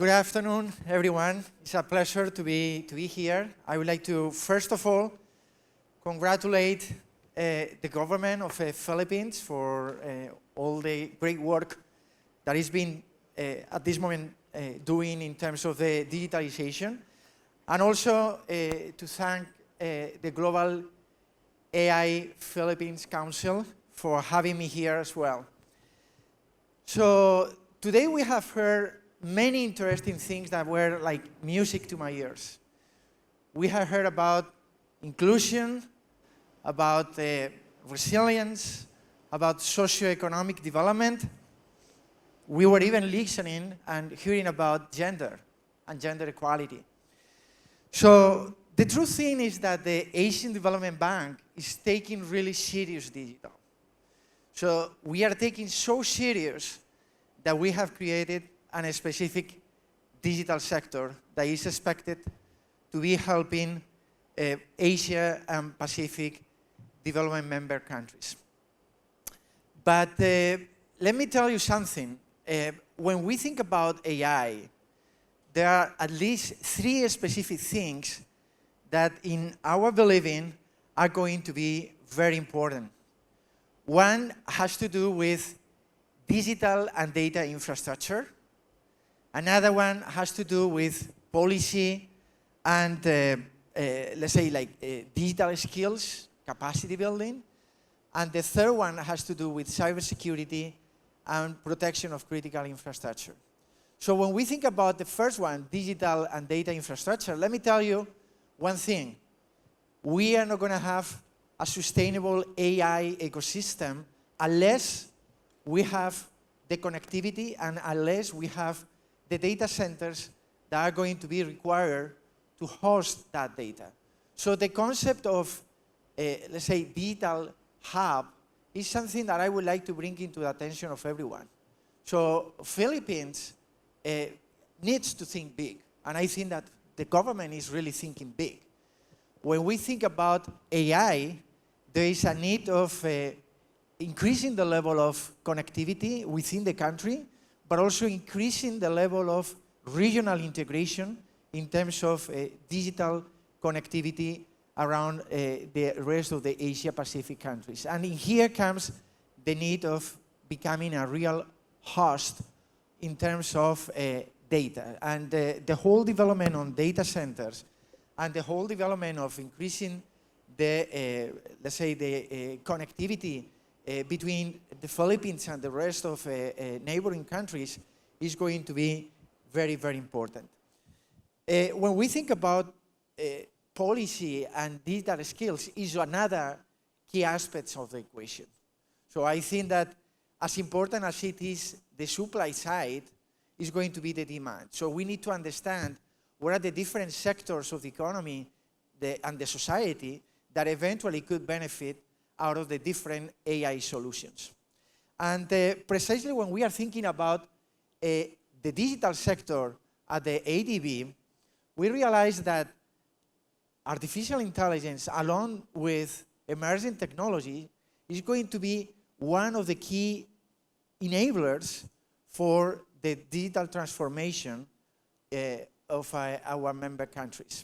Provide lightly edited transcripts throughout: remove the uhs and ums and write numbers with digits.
Good afternoon, everyone. It's a pleasure to be here. I would like to, first of all, congratulate the government of the Philippines for all the great work that is being, at this moment, doing in terms of the digitalization. And also to thank the Global AI Philippines Council for having me here as well. So today we have heard many interesting things that were like music to my ears. We have heard about inclusion, about resilience, about socioeconomic development. We were even listening and hearing about gender and gender equality. So the true thing is that the Asian Development Bank is taking really serious digital. So we are taking so serious that we have created a specific digital sector that is expected to be helping Asia and Pacific development member countries. But let me tell you something. When we think about AI, there are at least 3 specific things that in our believing are going to be very important. One has to do with digital and data infrastructure. Another one has to do with policy and, let's say, like digital skills, capacity building. And the third one has to do with cybersecurity and protection of critical infrastructure. So when we think about the first one, digital and data infrastructure, let me tell you one thing. We are not going to have a sustainable AI ecosystem unless we have the connectivity and unless we have the data centers that are going to be required to host that data. So the concept of, let's say, digital hub is something that I would like to bring into the attention of everyone. So Philippines needs to think big, and I think that the government is really thinking big. When we think about AI, there is a need of increasing the level of connectivity within the country, but also increasing the level of regional integration in terms of digital connectivity around the rest of the Asia-Pacific countries. And in here comes the need of becoming a real host in terms of data. And the whole development on data centers and the whole development of increasing the, let's say, the connectivity between the Philippines and the rest of neighboring countries is going to be very, very important. When we think about policy and digital skills, is another key aspect of the equation. So I think that as important as it is, the supply side is going to be the demand. So we need to understand what are the different sectors of the economy and the society that eventually could benefit out of the different AI solutions. And precisely when we are thinking about the digital sector at the ADB, we realize that artificial intelligence, along with emerging technology, is going to be one of the key enablers for the digital transformation of our member countries.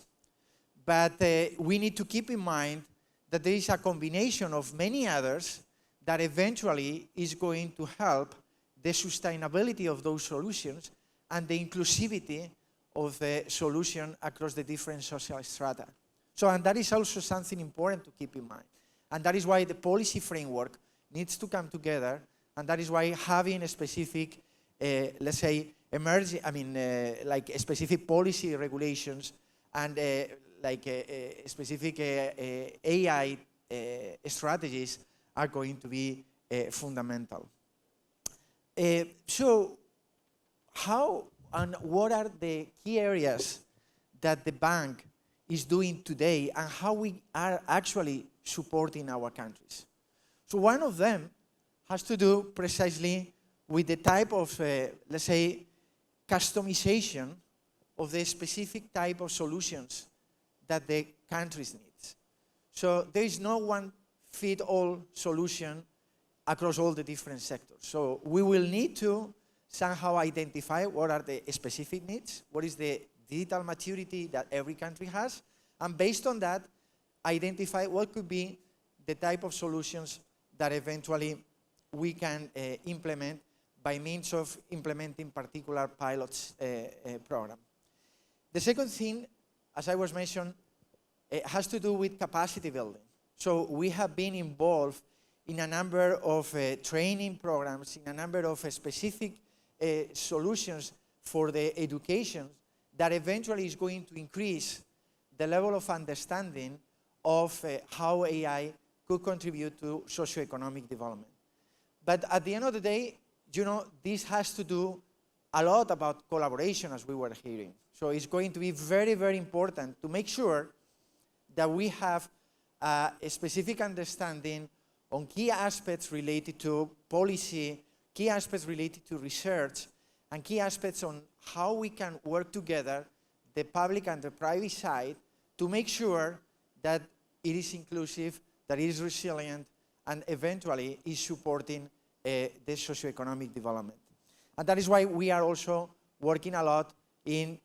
But we need to keep in mind that there is a combination of many others that eventually is going to help the sustainability of those solutions and the inclusivity of the solution across the different social strata. So, and that is also something important to keep in mind. And that is why the policy framework needs to come together, and that is why having a specific, let's say, like specific policy regulations and specific AI strategies are going to be fundamental. So how and what are the key areas that the bank is doing today and how we are actually supporting our countries? So one of them has to do precisely with the type of, let's say, customization of the specific type of solutions that the countries need. So there is no one-fit-all solution across all the different sectors. So we will need to, somehow identify what are the specific needs, what is the digital maturity that every country has, and based on that, identify what could be the type of solutions that eventually we can implement by means of implementing particular pilots program. The second thing, as I was mentioning, has to do with capacity building. So we have been involved in a number of training programs, in a number of specific solutions for the education that eventually is going to increase the level of understanding of how AI could contribute to socioeconomic development. But at the end of the day, you know, this has to do a lot about collaboration, as we were hearing. So it's going to be very, very important to make sure that we have a specific understanding on key aspects related to policy, key aspects related to research, and key aspects on how we can work together, the public and the private side, to make sure that it is inclusive, that it is resilient, and eventually is supporting the socioeconomic development. And that is why we are also working a lot in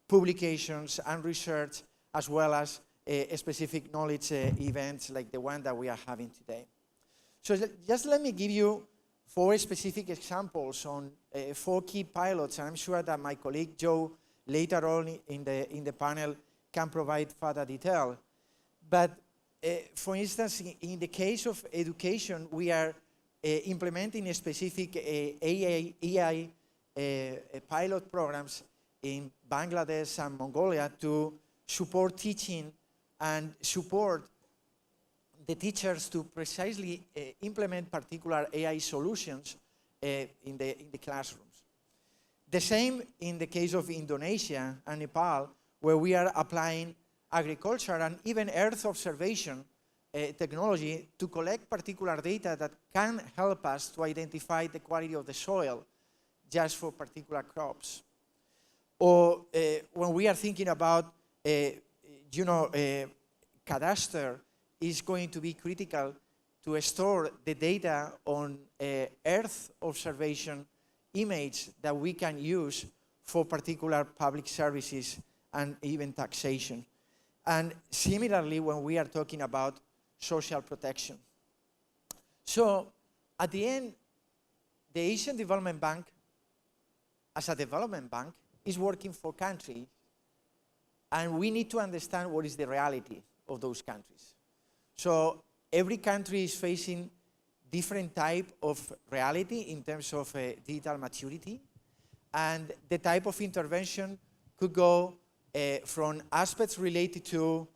publications and research, as well as specific knowledge events like the one that we are having today. So just let me give you 4 specific examples on 4 key pilots, and I'm sure that my colleague Joe later on in the panel can provide further detail. But for instance, in the case of education, we are implementing a specific AI pilot programs in Bangladesh and Mongolia to support teaching and support the teachers to precisely implement particular AI solutions in the classrooms. The same in the case of Indonesia and Nepal, where we are applying agriculture and even earth observation technology to collect particular data that can help us to identify the quality of the soil just for particular crops. Or when we are thinking about, cadastre is going to be critical to store the data on earth observation image that we can use for particular public services and even taxation. And similarly, when we are talking about social protection. So at the end, the Asian Development Bank, as a development bank, is working for countries, and we need to understand what is the reality of those countries. So every country is facing different type of reality in terms of digital maturity, and the type of intervention could go from aspects related to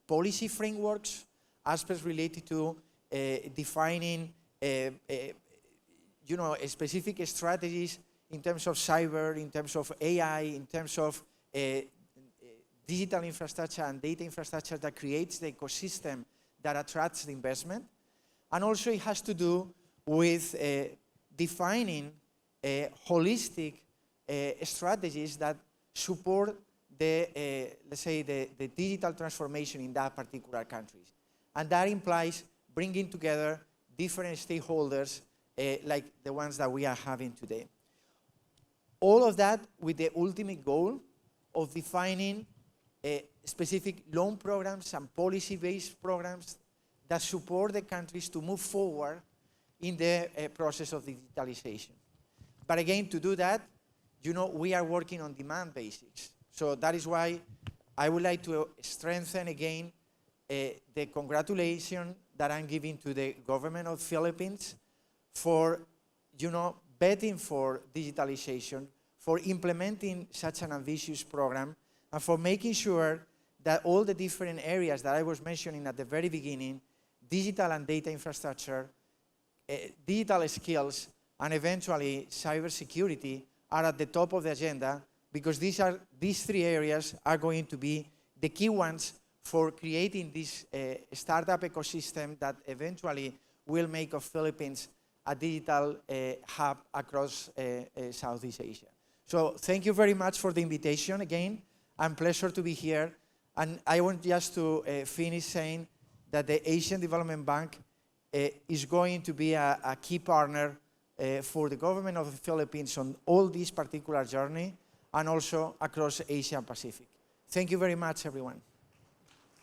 policy frameworks, aspects related to defining specific strategies in terms of cyber, in terms of AI, in terms of digital infrastructure and data infrastructure that creates the ecosystem that attracts the investment. And also it has to do with defining holistic strategies that support the, let's say, the digital transformation in that particular country. And that implies bringing together different stakeholders like the ones that we are having today. All of that with the ultimate goal of defining specific loan programs and policy-based programs that support the countries to move forward in the process of digitalization. But again, to do that, we are working on demand basics. So that is why I would like to strengthen again the congratulations that I'm giving to the government of Philippines for, betting for digitalization, for implementing such an ambitious program, and for making sure that all the different areas that I was mentioning at the very beginning, digital and data infrastructure, digital skills, and eventually cybersecurity are at the top of the agenda, because these 3 areas are going to be the key ones for creating this startup ecosystem that eventually will make of Philippines a digital hub across Southeast Asia. So thank you very much for the invitation again. I'm pleasure to be here. And I want just to finish saying that the Asian Development Bank is going to be a key partner for the government of the Philippines on all this particular journey and also across Asia and Pacific. Thank you very much, everyone.